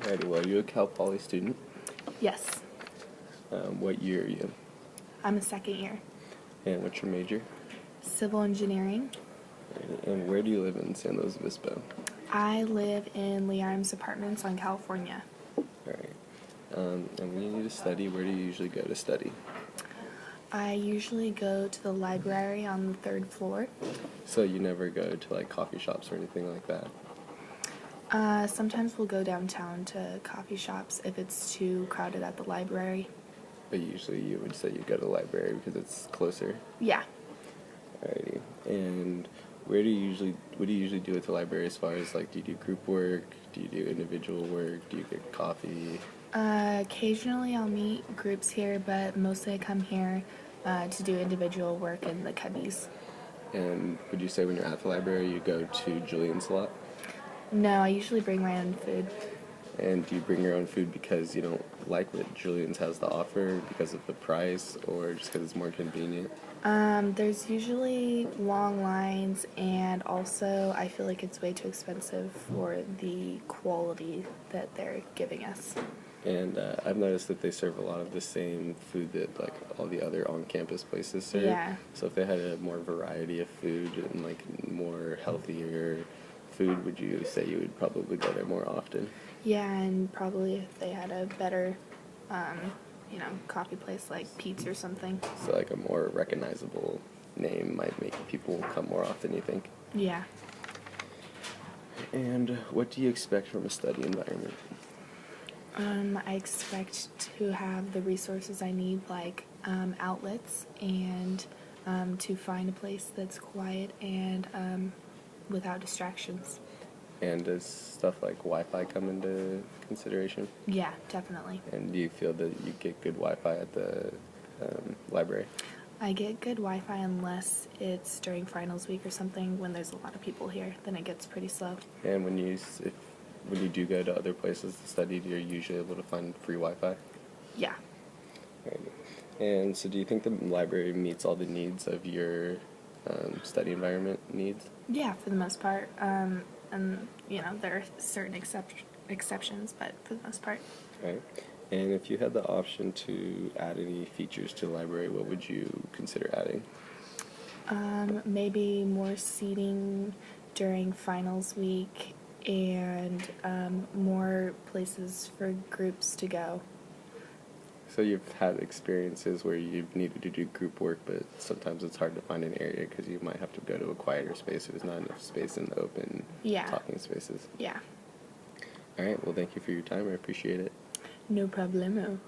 Alrighty, well, are you a Cal Poly student? Yes, What year are you? I'm a second year. And what's your major? Civil engineering. Alrighty, and where do you live in San Luis Obispo? I live in Lee Arms Apartments on California. Alright. And when you need to study, where do you usually go to study? I usually go to the library on the third floor. So you never go to like coffee shops or anything like that? Sometimes we'll go downtown to coffee shops if it's too crowded at the library. But usually you would say you go to the library because it's closer. Yeah. Alrighty. And what do you usually do at the library as far as like, do you do group work? Do you do individual work? Do you get coffee? Occasionally I'll meet groups here, but mostly I come here to do individual work in the cubbies. And would you say when you're at the library you go to Julian's a lot? No, I usually bring my own food. And do you bring your own food because you don't like what Julian's has to offer, because of the price, or just because it's more convenient? There's usually long lines, and also I feel like it's way too expensive for the quality that they're giving us. And I've noticed that they serve a lot of the same food that like all the other on-campus places serve. Yeah. So if they had a more variety of food and like more healthier food, would you say you would probably go there more often? Yeah, and probably if they had a better, coffee place like Pete's or something. So like a more recognizable name might make people come more often, you think? Yeah. And what do you expect from a study environment? I expect to have the resources I need, like outlets, and to find a place that's quiet and without distractions. And does stuff like Wi-Fi come into consideration? Yeah, definitely. And do you feel that you get good Wi-Fi at the library? I get good Wi-Fi unless it's during finals week or something when there's a lot of people here. Then it gets pretty slow. And when you do go to other places to study, you're usually able to find free Wi-Fi? Yeah. Right. And so do you think the library meets all the needs of your study environment needs? Yeah, for the most part. And, there are certain exceptions, but for the most part. Right. And if you had the option to add any features to the library, what would you consider adding? Maybe more seating during finals week and more places for groups to go. So you've had experiences where you've needed to do group work, but sometimes it's hard to find an area because you might have to go to a quieter space. There's not enough space in the open talking spaces. Yeah. All right. Well, thank you for your time. I appreciate it. No problemo.